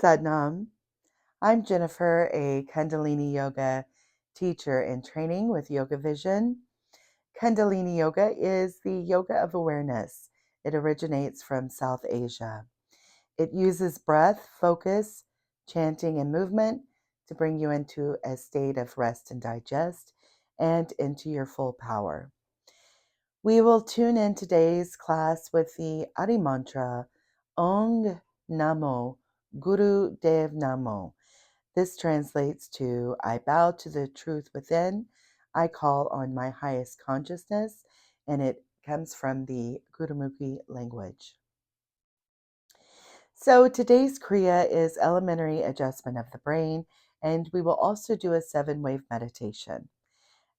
Sadnam. I'm Jennifer, a Kundalini yoga teacher in training with YogaVision. Kundalini yoga is the yoga of awareness. It originates from South Asia. It uses breath, focus, chanting, and movement to bring you into a state of rest and digest and into your full power. We will tune in today's class with the Adi mantra, Ong Namo, Guru Dev Namo. This translates to, I bow to the truth within, I call on my highest consciousness, and it comes from the Gurumuhki language. So today's Kriya is elementary adjustment of the brain, and we will also do a 7-wave meditation.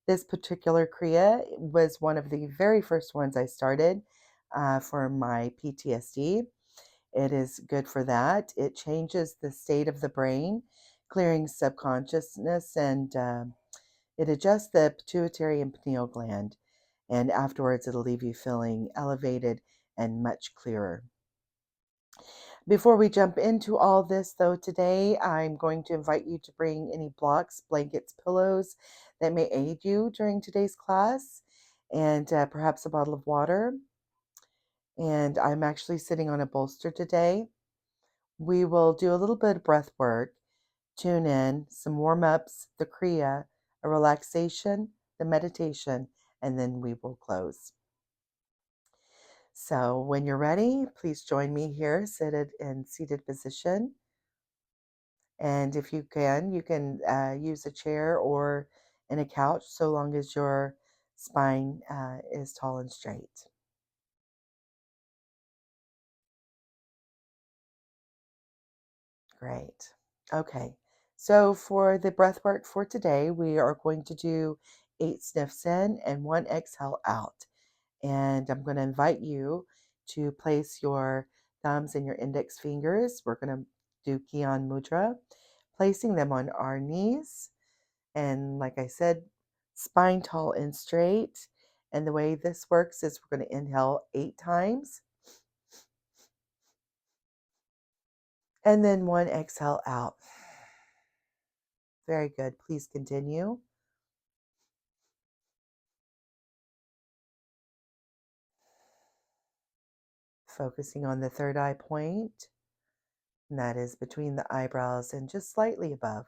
This particular Kriya was one of the very first ones I started for my PTSD. It is good for that. It changes the state of the brain, clearing subconsciousness, and it adjusts the pituitary and pineal gland. And afterwards, it'll leave you feeling elevated and much clearer. Before we jump into all this, though, today I'm going to invite you to bring any blocks, blankets, pillows that may aid you during today's class, and perhaps a bottle of water. And I'm actually sitting on a bolster today. We will do a little bit of breath work, tune in, some warm-ups, the Kriya, a relaxation, the meditation, and then we will close. So when you're ready, please join me here, seated in seated position. And if you can use a chair or in a couch, so long as your spine is tall and straight. Great. Okay. So for the breath work for today, we are going to do 8 sniffs in and 1 exhale out. And I'm going to invite you to place your thumbs and your index fingers. We're going to do Kian Mudra, placing them on our knees. And like I said, spine tall and straight. And the way this works is we're going to inhale 8 times. And then 1 exhale out. Very good. Please continue. Focusing on the third eye point, and that is between the eyebrows and just slightly above.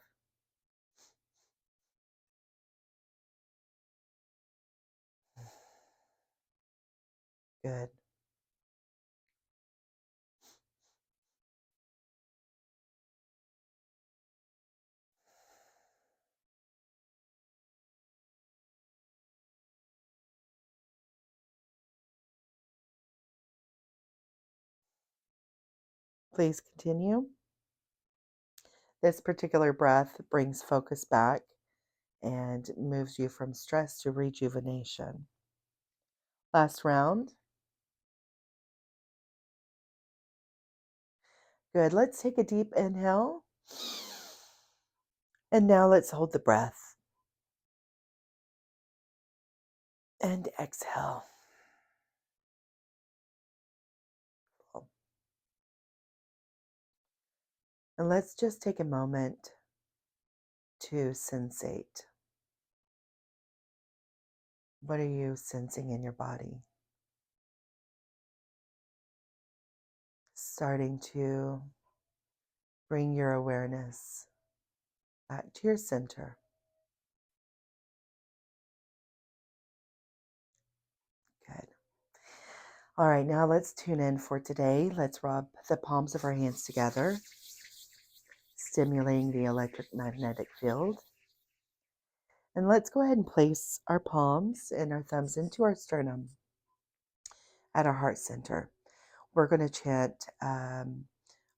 Good. Please continue. This particular breath brings focus back and moves you from stress to rejuvenation. Last round. Good. Let's take a deep inhale. And now let's hold the breath. And exhale. And let's just take a moment to sensate. What are you sensing in your body? Starting to bring your awareness back to your center. Good. All right, now let's tune in for today. Let's rub the palms of our hands together, stimulating the electromagnetic field. And let's go ahead and place our palms and our thumbs into our sternum at our heart center. We're going to chant Om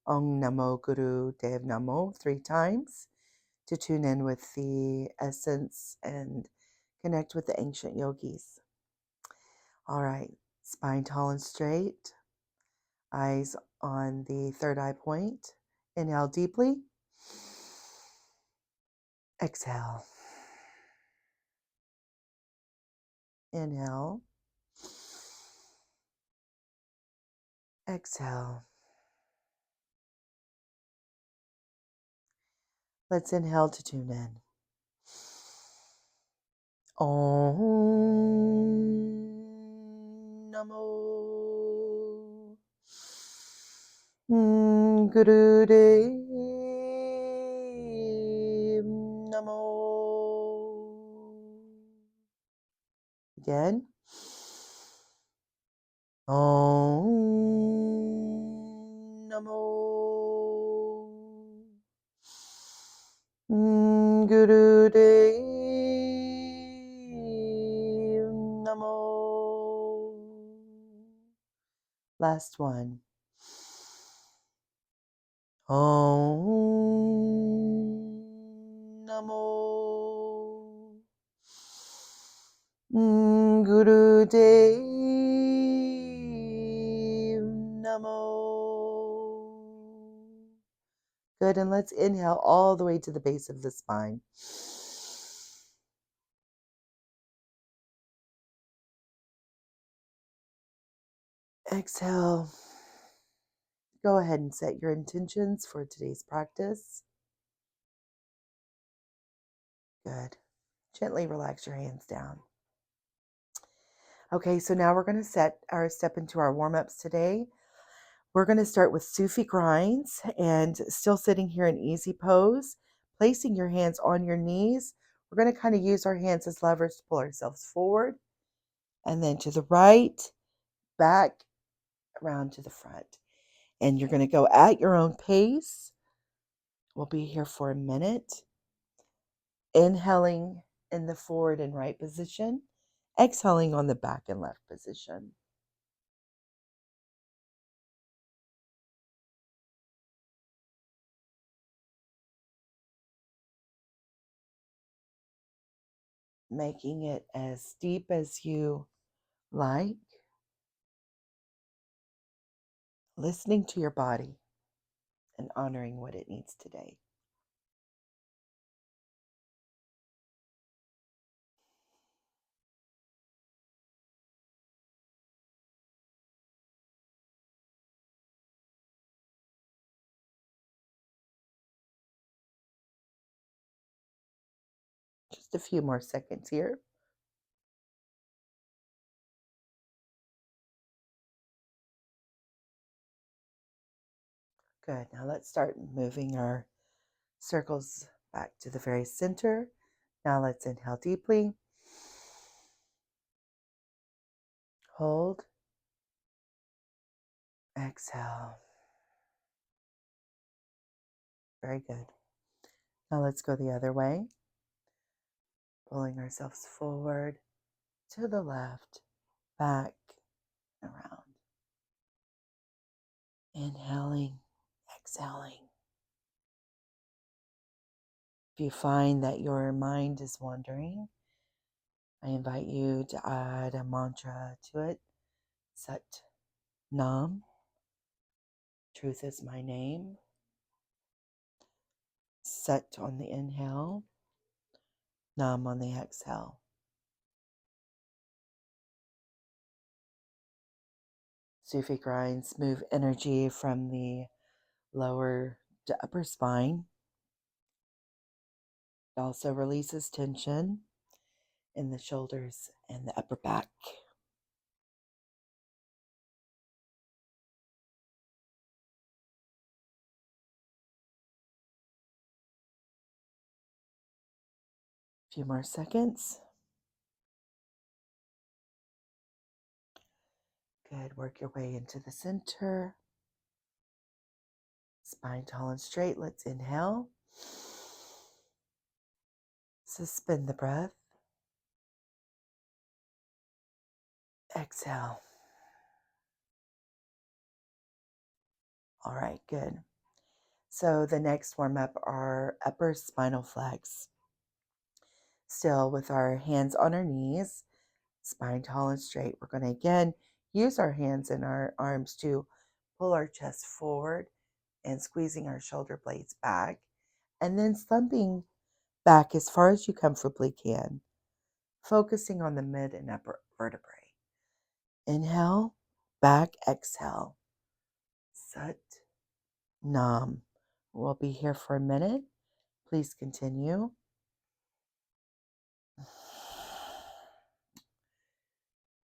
Namo Guru Dev Namo 3 times to tune in with the essence and connect with the ancient yogis. All right, spine tall and straight, eyes on the third eye point. Inhale deeply. Exhale. Inhale. Exhale. Let's inhale to tune in. Om Namo Gurudev Namo. Again. Om Namo Gurudev Namo. Last one. Om Namo Gurudev Namo. Good, and let's inhale all the way to the base of the spine. Exhale. Go ahead and set your intentions for today's practice. Good. Gently relax your hands down. Okay, so now we're going to step into our warm-ups today. We're going to start with Sufi grinds and still sitting here in easy pose, placing your hands on your knees. We're going to kind of use our hands as levers to pull ourselves forward and then to the right, back, around to the front. And you're going to go at your own pace. We'll be here for a minute. Inhaling in the forward and right position, exhaling on the back and left position. Making it as deep as you like. Listening to your body and honoring what it needs today. Just a few more seconds here. Good. Now let's start moving our circles back to the very center. Now let's inhale deeply. Hold. Exhale. Very good. Now let's go the other way. Pulling ourselves forward, to the left, back, around. Inhaling, exhaling. If you find that your mind is wandering, I invite you to add a mantra to it. Sat Nam, truth is my name. Sat on the inhale, Nam on the exhale. Sufi grinds move energy from the lower to upper spine. It also releases tension in the shoulders and the upper back. A few more seconds. Good. Work your way into the center. Spine tall and straight. Let's inhale. Suspend the breath. Exhale. All right, good. So the next warm up are upper spinal flex. Still with our hands on our knees, spine tall and straight. We're going to again use our hands and our arms to pull our chest forward and squeezing our shoulder blades back, and then slumping back as far as you comfortably can, focusing on the mid and upper vertebrae. Inhale, back, exhale. Sat Nam. We'll be here for a minute. Please continue.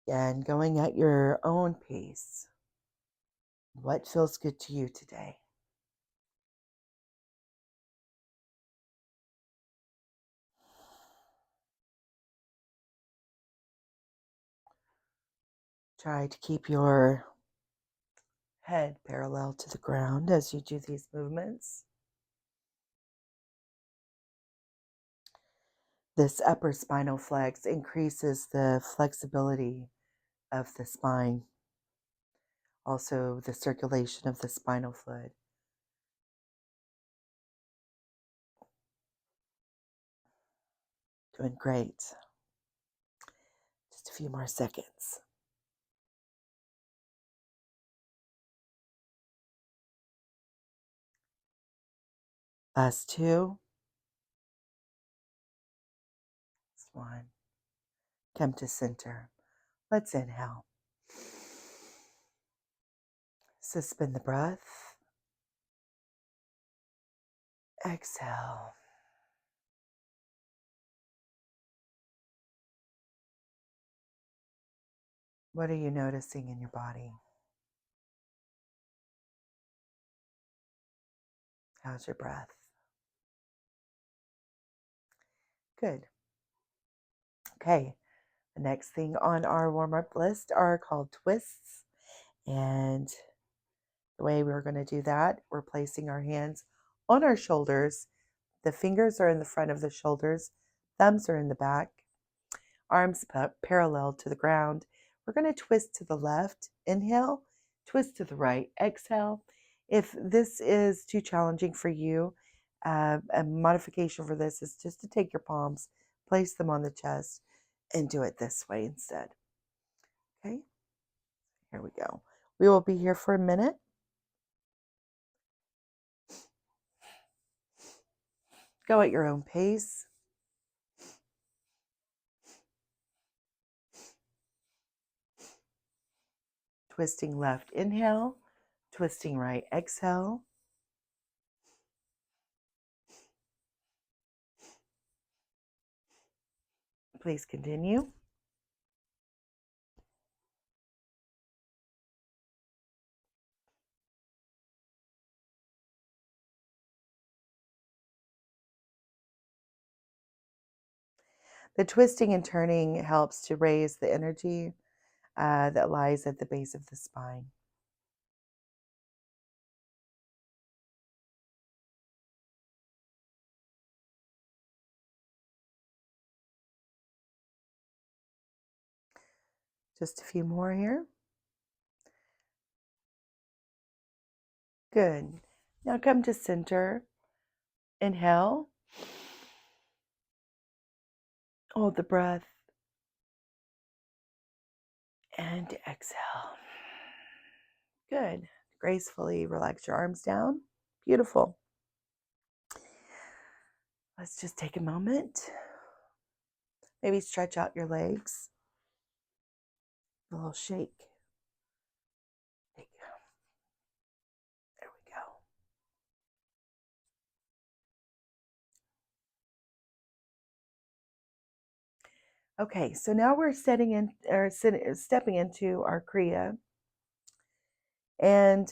And going at your own pace. What feels good to you today? Try to keep your head parallel to the ground as you do these movements. This upper spinal flex increases the flexibility of the spine, also the circulation of the spinal fluid. Doing great. Just a few more seconds. Last two. Last one. Come to center. Let's inhale. Suspend the breath. Exhale. What are you noticing in your body? How's your breath? Good. Okay. The next thing on our warm-up list are called twists. And the way we're going to do that, we're placing our hands on our shoulders. The fingers are in the front of the shoulders. Thumbs are in the back. Arms parallel to the ground. We're going to twist to the left. Inhale. Twist to the right. Exhale. If this is too challenging for you, a modification for this is just to take your palms, place them on the chest, and do it this way instead. Okay? Here we go. We will be here for a minute. Go at your own pace. Twisting left, inhale. Twisting right, exhale. Please continue. The twisting and turning helps to raise the energy that lies at the base of the spine. Just a few more here. Good. Now come to center. Inhale. Hold the breath. And exhale. Good. Gracefully relax your arms down. Beautiful. Let's just take a moment. Maybe stretch out your legs. A little shake. There we go. Okay, so now we're stepping into our Kriya. And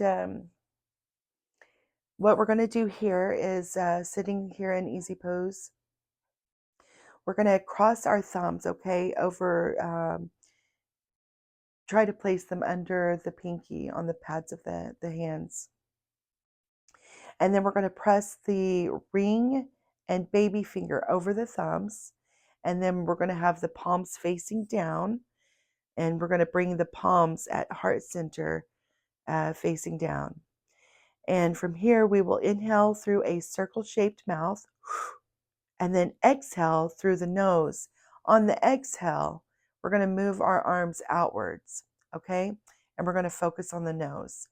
what we're going to do here is sitting here in easy pose. We're going to cross our thumbs, okay, over, try to place them under the pinky on the pads of the hands. And then we're going to press the ring and baby finger over the thumbs. And then we're going to have the palms facing down. And we're going to bring the palms at heart center facing down. And from here, we will inhale through a circle-shaped mouth and then exhale through the nose. On the exhale, we're going to move our arms outwards, okay? And we're going to focus on the nose.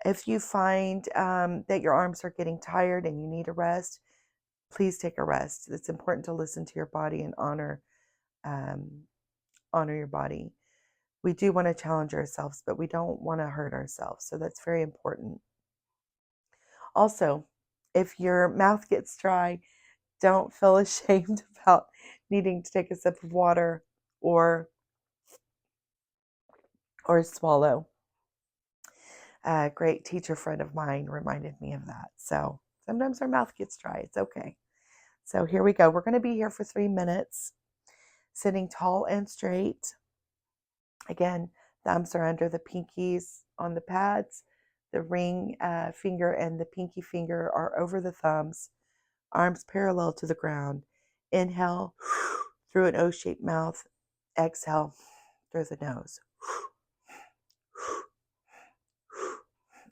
If you find that your arms are getting tired and you need a rest, please take a rest. It's important to listen to your body and honor your body. We do want to challenge ourselves, but we don't want to hurt ourselves. So that's very important. Also, If your mouth gets dry, don't feel ashamed about needing to take a sip of water or swallow. A great teacher friend of mine reminded me of that. So sometimes our mouth gets dry. It's okay. So here we go. We're going to be here for 3 minutes, sitting tall and straight. Again, thumbs are under the pinkies on the pads. The ring finger and the pinky finger are over the thumbs. Arms parallel to the ground. Inhale through an O-shaped mouth. Exhale through the nose.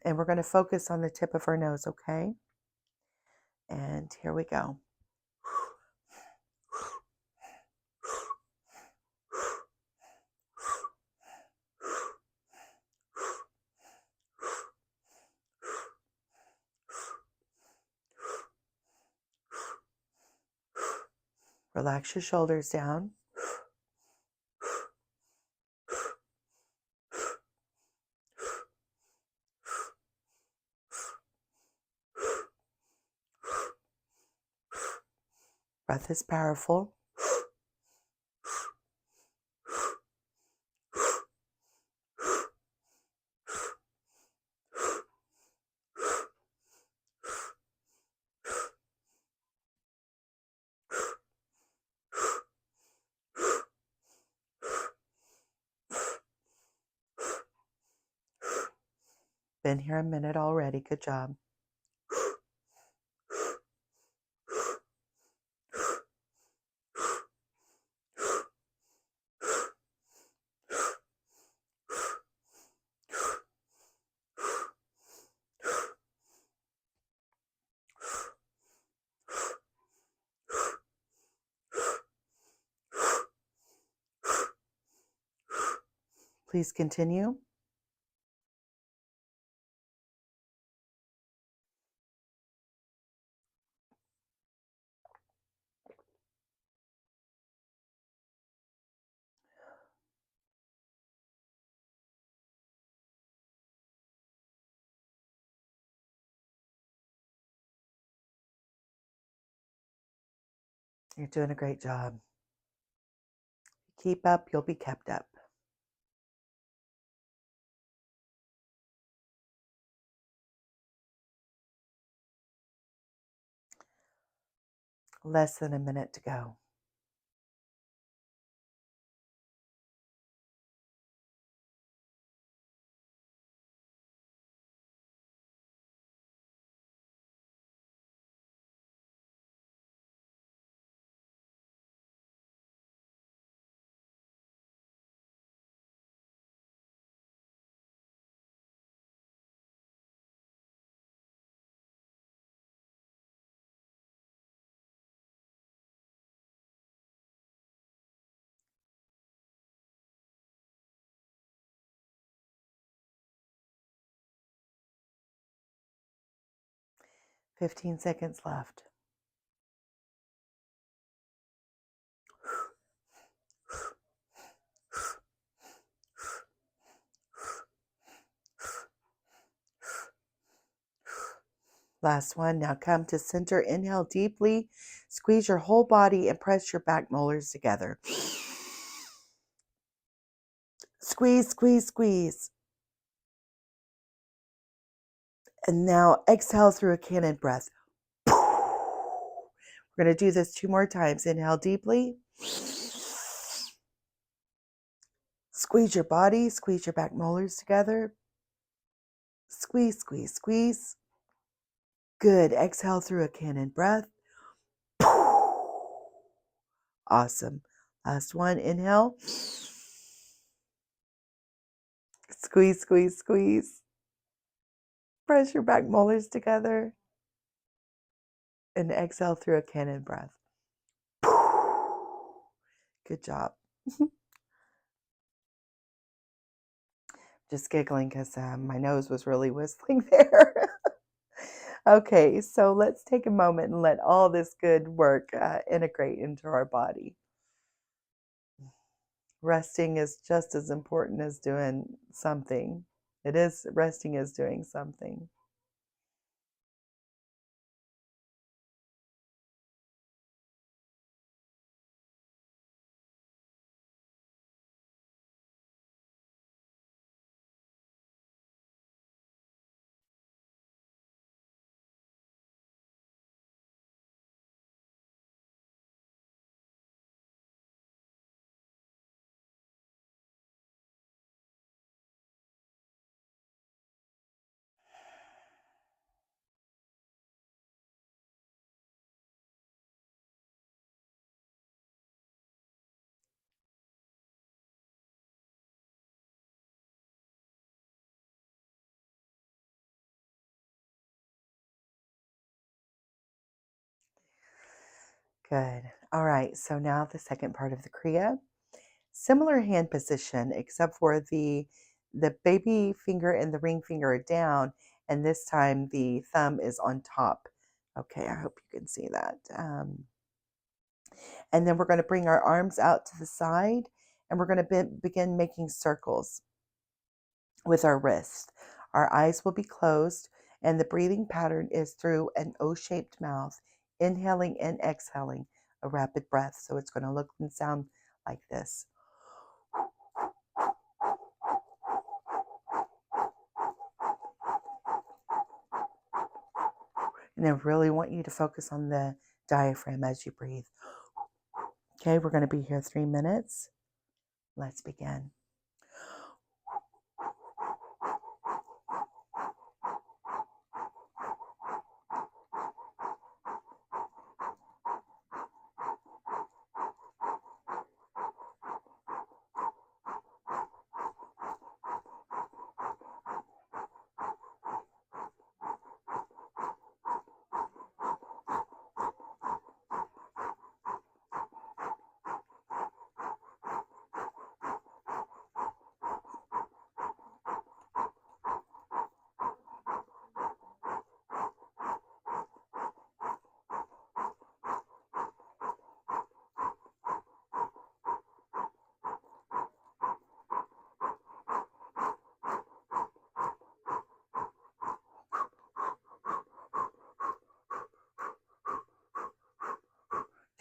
And we're going to focus on the tip of our nose, okay? And here we go. Relax your shoulders down. Breath is powerful. Been here a minute already. Good job. Please continue. You're doing a great job. Keep up, you'll be kept up. Less than a minute to go. "15 seconds left. Last one. Now come to center. Inhale deeply. Squeeze your whole body and press your back molars together. Squeeze, squeeze, squeeze. And now exhale through a cannon breath. We're going to do this 2 more times. Inhale deeply. Squeeze your body. Squeeze your back molars together. Squeeze, squeeze, squeeze. Good. Exhale through a cannon breath. Awesome. Last one. Inhale. Squeeze, squeeze, squeeze. Press your back molars together. And exhale through a cannon breath. Good job. Just giggling because my nose was really whistling there. Okay, so let's take a moment and let all this good work integrate into our body. Resting is just as important as doing something. Resting is doing something. Good. All right. So now the second part of the Kriya. Similar hand position, except for the baby finger and the ring finger are down, and this time the thumb is on top. Okay, I hope you can see that. And then we're going to bring our arms out to the side, and we're going to begin making circles with our wrists. Our eyes will be closed, and the breathing pattern is through an O-shaped mouth, inhaling and exhaling a rapid breath. So it's going to look and sound like this. And I really want you to focus on the diaphragm as you breathe. Okay, we're going to be here 3 minutes. Let's begin.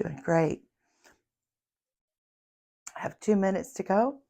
Doing great. I have 2 minutes to go.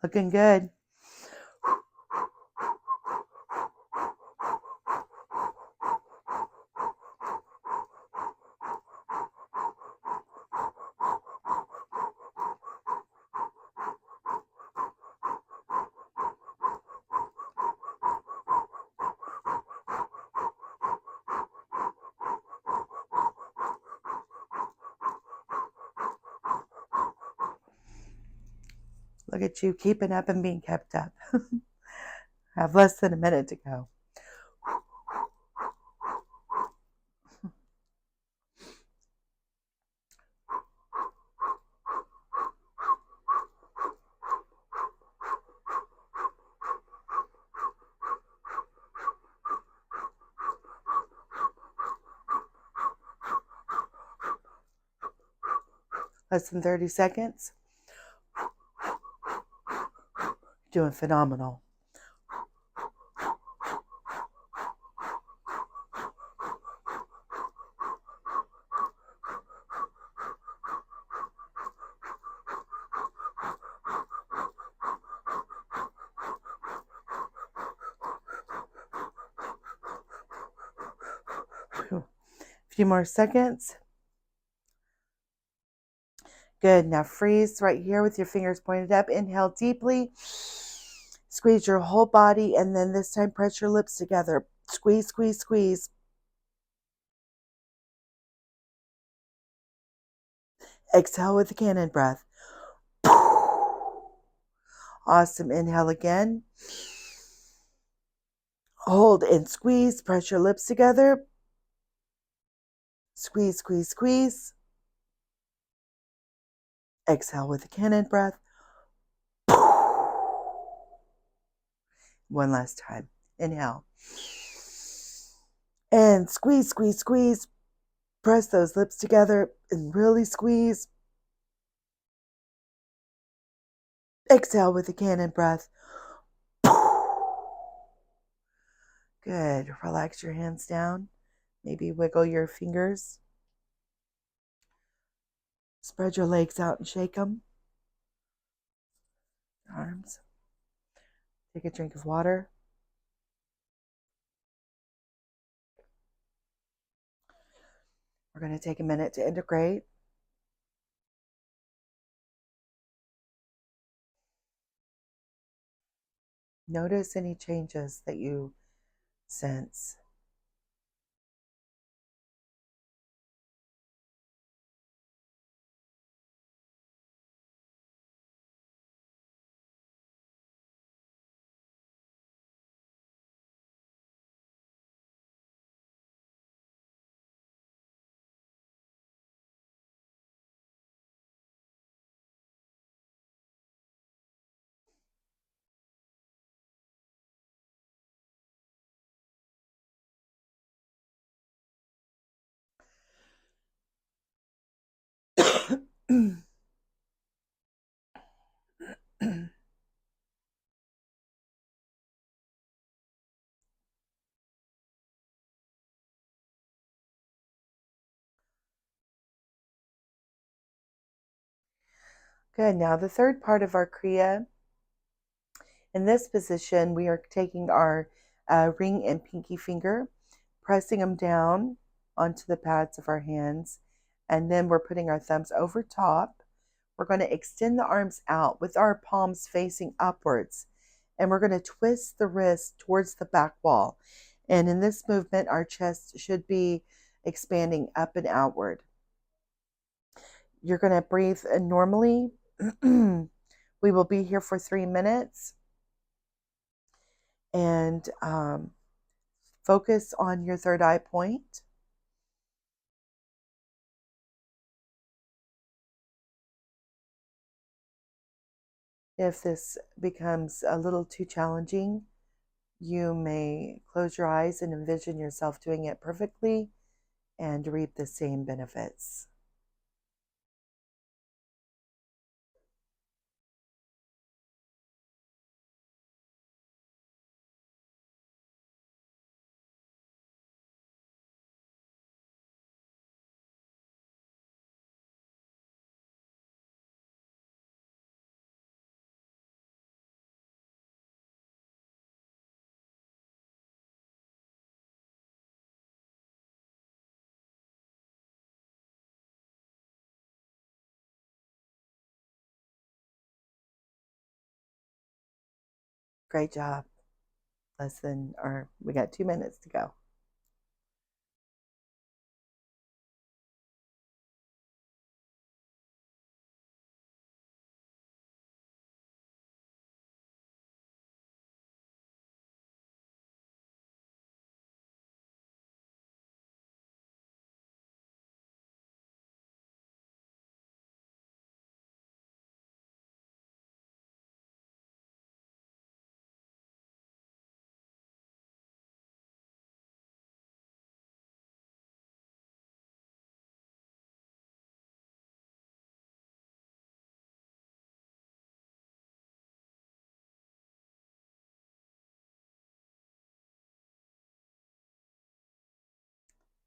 Looking good. Look at you keeping up and being kept up. I have less than a minute to go. Less than 30 seconds. Doing phenomenal. A few more seconds. Good. Now freeze right here with your fingers pointed up. Inhale deeply. Squeeze your whole body, and then this time press your lips together. Squeeze, squeeze, squeeze. Exhale with the cannon breath. Awesome. Inhale again. Hold and squeeze. Press your lips together. Squeeze, squeeze, squeeze. Exhale with the cannon breath. One last time. Inhale. And squeeze, squeeze, squeeze. Press those lips together and really squeeze. Exhale with the cannon breath. Good. Relax your hands down. Maybe wiggle your fingers. Spread your legs out and shake them. Arms. Take a drink of water. We're going to take a minute to integrate. Notice any changes that you sense. Good. Now the third part of our Kriya. In this position, we are taking our ring and pinky finger, pressing them down onto the pads of our hands, and then we're putting our thumbs over top. We're going to extend the arms out with our palms facing upwards, and we're going to twist the wrist towards the back wall. And in this movement, our chest should be expanding up and outward. You're going to breathe normally. We will be here for 3 minutes. And focus on your third eye point. If this becomes a little too challenging, you may close your eyes and envision yourself doing it perfectly and reap the same benefits. Great job. We got 2 minutes to go.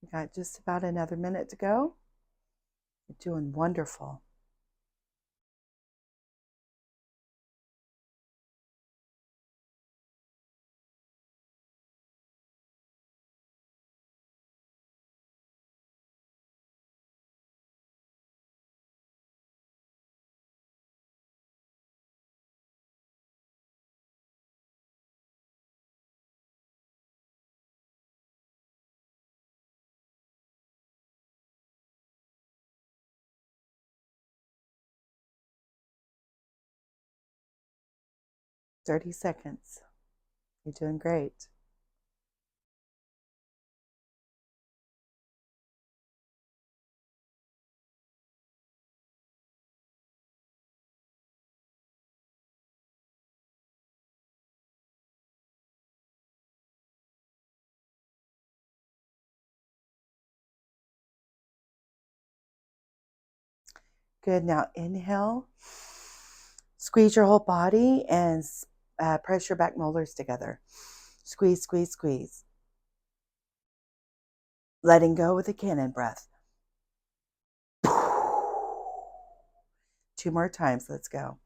We got just about another minute to go. You're doing wonderful. "30 seconds. You're doing great. Good. Now inhale. Squeeze your whole body and press your back molars together. Squeeze, squeeze, squeeze. Letting go with a cannon breath. 2 more times. Let's go.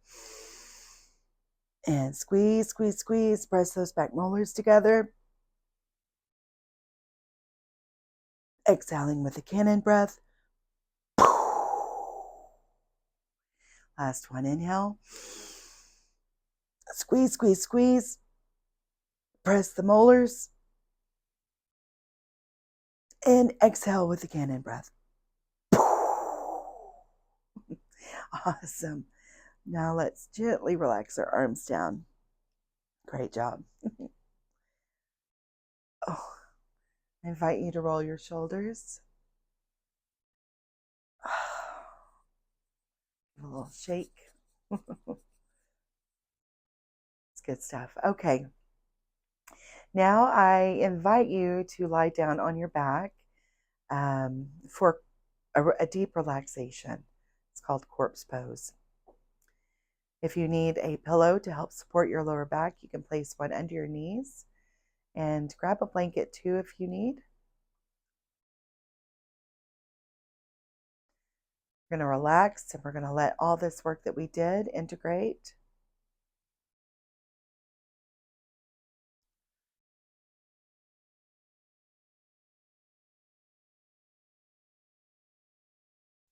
And squeeze, squeeze, squeeze. Press those back molars together. Exhaling with a cannon breath. Last one, inhale. Squeeze, squeeze, squeeze. Press the molars. And exhale with the cannon breath. Awesome. Now let's gently relax our arms down. Great job. Oh, I invite you to roll your shoulders. Give a little shake. It's good stuff. Okay. Now I invite you to lie down on your back for a deep relaxation. It's called corpse pose. If you need a pillow to help support your lower back, you can place one under your knees and grab a blanket too if you need. We're going to relax and we're going to let all this work that we did integrate.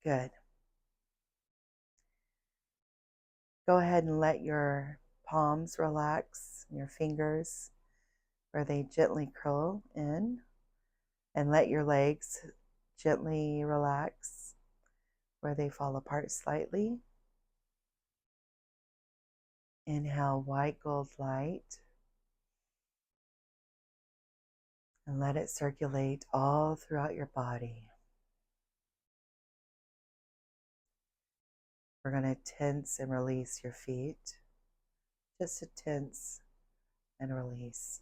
Good. Go ahead and let your palms relax, your fingers, where they gently curl in, and let your legs gently relax, where they fall apart slightly. Inhale white gold light, and let it circulate all throughout your body. We're going to tense and release your feet. Just to tense and release.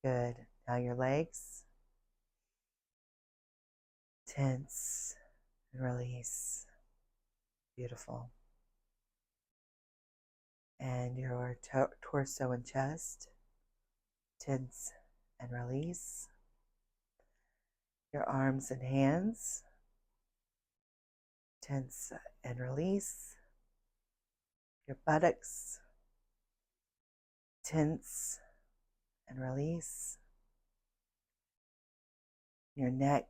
Good. Now your legs. Tense and release. Beautiful. And your torso and chest. Tense and release. Your arms and hands. Tense and release. Your buttocks. Tense and release. Your neck.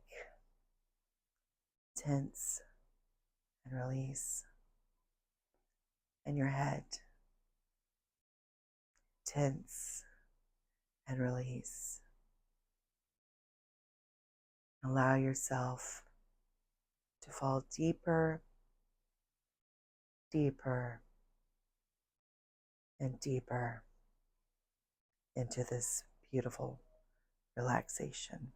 Tense and release. And your head. Tense and release. Allow yourself to fall deeper, deeper, and deeper into this beautiful relaxation.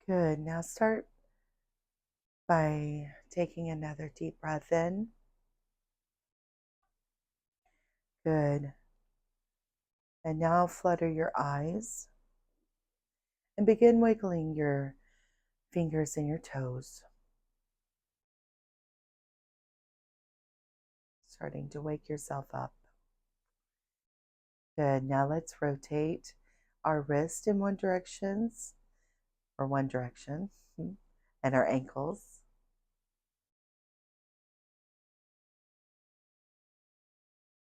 Good. Now start by taking another deep breath in. Good. And now flutter your eyes and begin wiggling your fingers and your toes. Starting to wake yourself up. Good. Now let's rotate our wrist in one direction, and our ankles.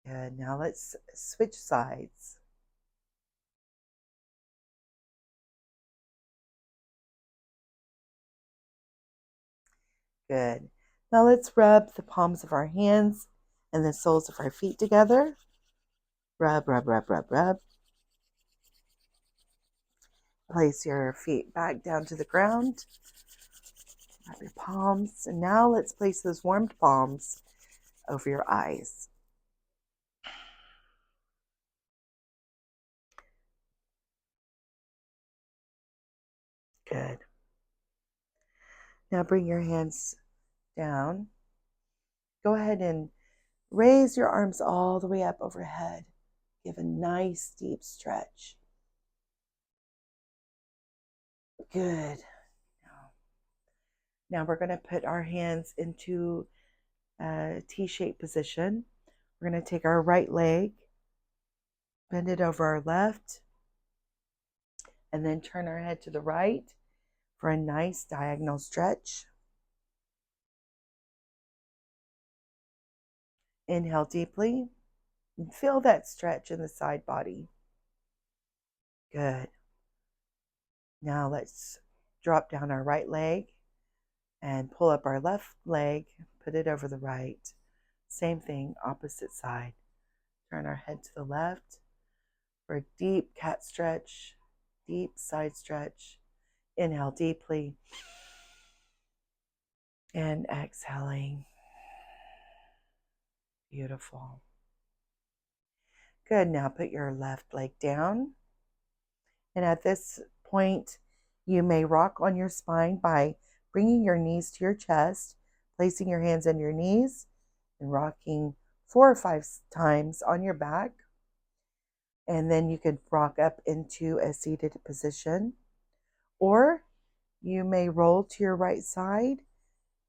Good. Now let's switch sides. Good. Now let's rub the palms of our hands and the soles of our feet together. Rub, rub, rub, rub, rub. Place your feet back down to the ground. Rub your palms. And now let's place those warmed palms over your eyes. Good. Now bring your hands down. Go ahead and raise your arms all the way up overhead. Give a nice deep stretch. Good. Now we're going to put our hands into a T-shaped position. We're going to take our right leg, bend it over our left, and then turn our head to the right for a nice diagonal stretch. Inhale deeply and feel that stretch in the side body. Good. Now let's drop down our right leg and pull up our left leg, put it over the right. Same thing, opposite side. Turn our head to the left for a deep cat stretch, deep side stretch. Inhale deeply and exhaling. Beautiful. Good. Now put your left leg down. And at this point, you may rock on your spine by bringing your knees to your chest, placing your hands on your knees, and rocking 4 or 5 times on your back. And then you could rock up into a seated position. Or you may roll to your right side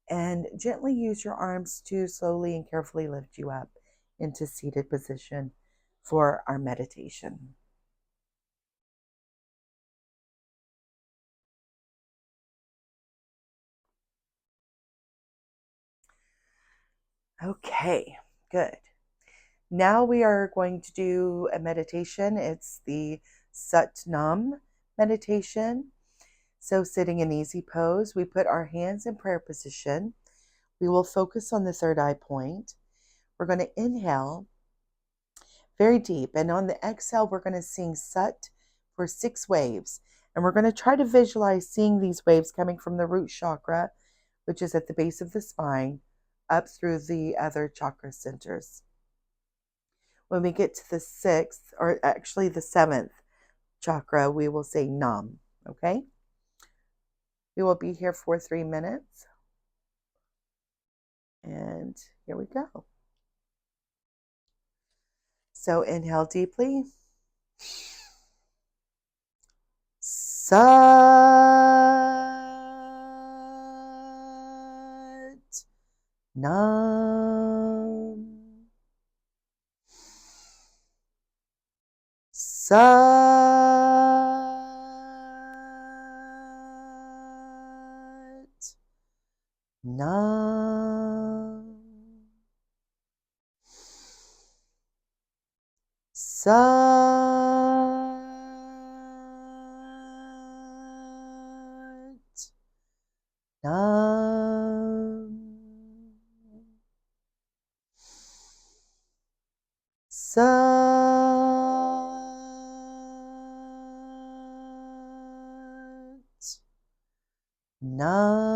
and gently use your arms to slowly and carefully lift you up into seated position for our meditation. Okay, good. Now we are going to do a meditation. It's the Sat Nam meditation. So sitting in easy pose, we put our hands in prayer position. We will focus on the third eye point. We're going to inhale very deep. And on the exhale, we're going to sing Sat for 6 waves. And we're going to try to visualize seeing these waves coming from the root chakra, which is at the base of the spine, up through the other chakra centers. When we get to the 6th, or actually the 7th chakra, we will say Nam, okay? We will be here for 3 minutes. And here we go. So inhale deeply. Sat Nam. Sat Nam. Sat Nam. Sat Nam.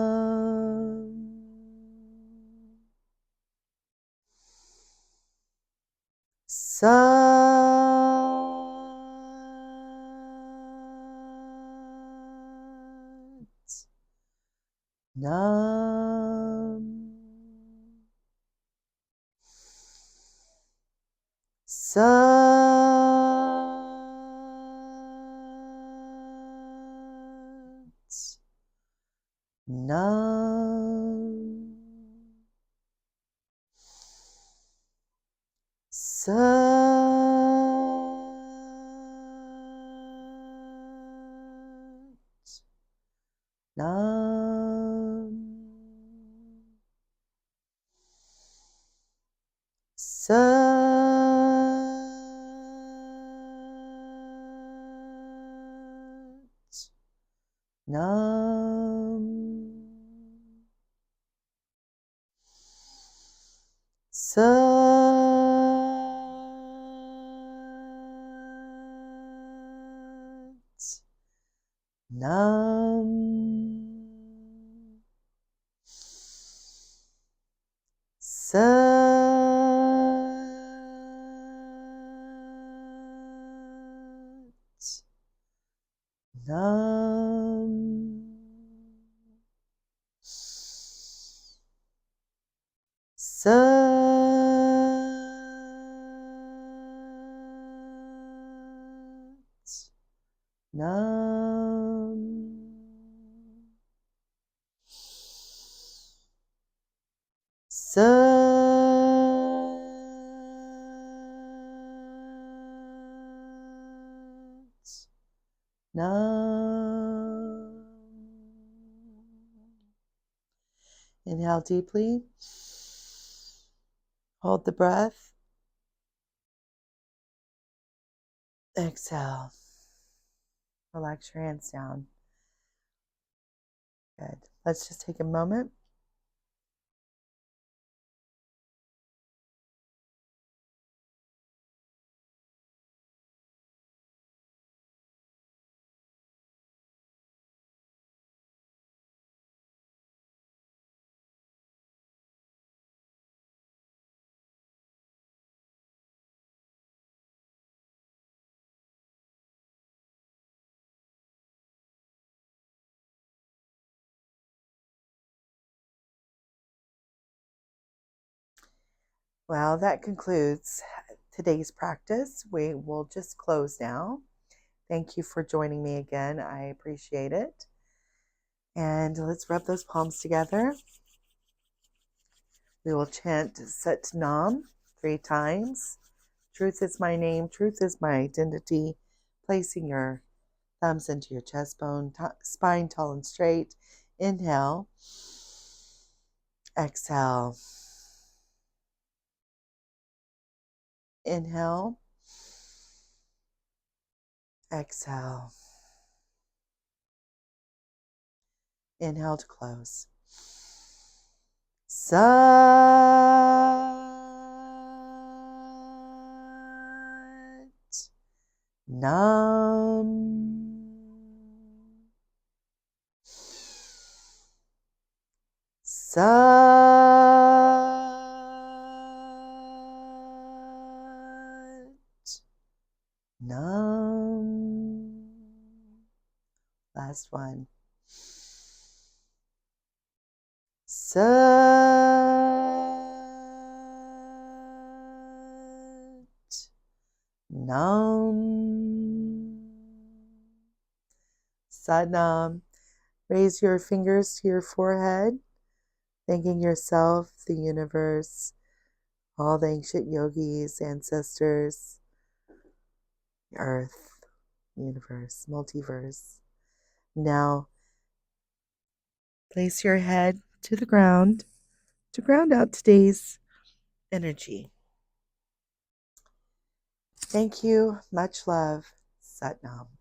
Sat Nam. Sat Nam. Sat Nam. Sat Nam. Nam. Nam. Nam. Nam. Inhale deeply. Hold the breath. Exhale. Relax your hands down. Good. Let's just take a moment. Well, that concludes today's practice. We will just close now. Thank you for joining me again. I appreciate it. And let's rub those palms together. We will chant Sat Nam 3 times. Truth is my name. Truth is my identity. Placing your thumbs into your chest bone, spine tall and straight. Inhale. Exhale. Inhale. Exhale. Inhale to close. Sat Nam. Sat Nam. Last one. Sat Nam. Sat Nam. Raise your fingers to your forehead, thanking yourself, the universe, all the ancient yogis, ancestors, the earth, universe, multiverse. Now, place your head to the ground to ground out today's energy. Thank you. Much love. Sat Nam.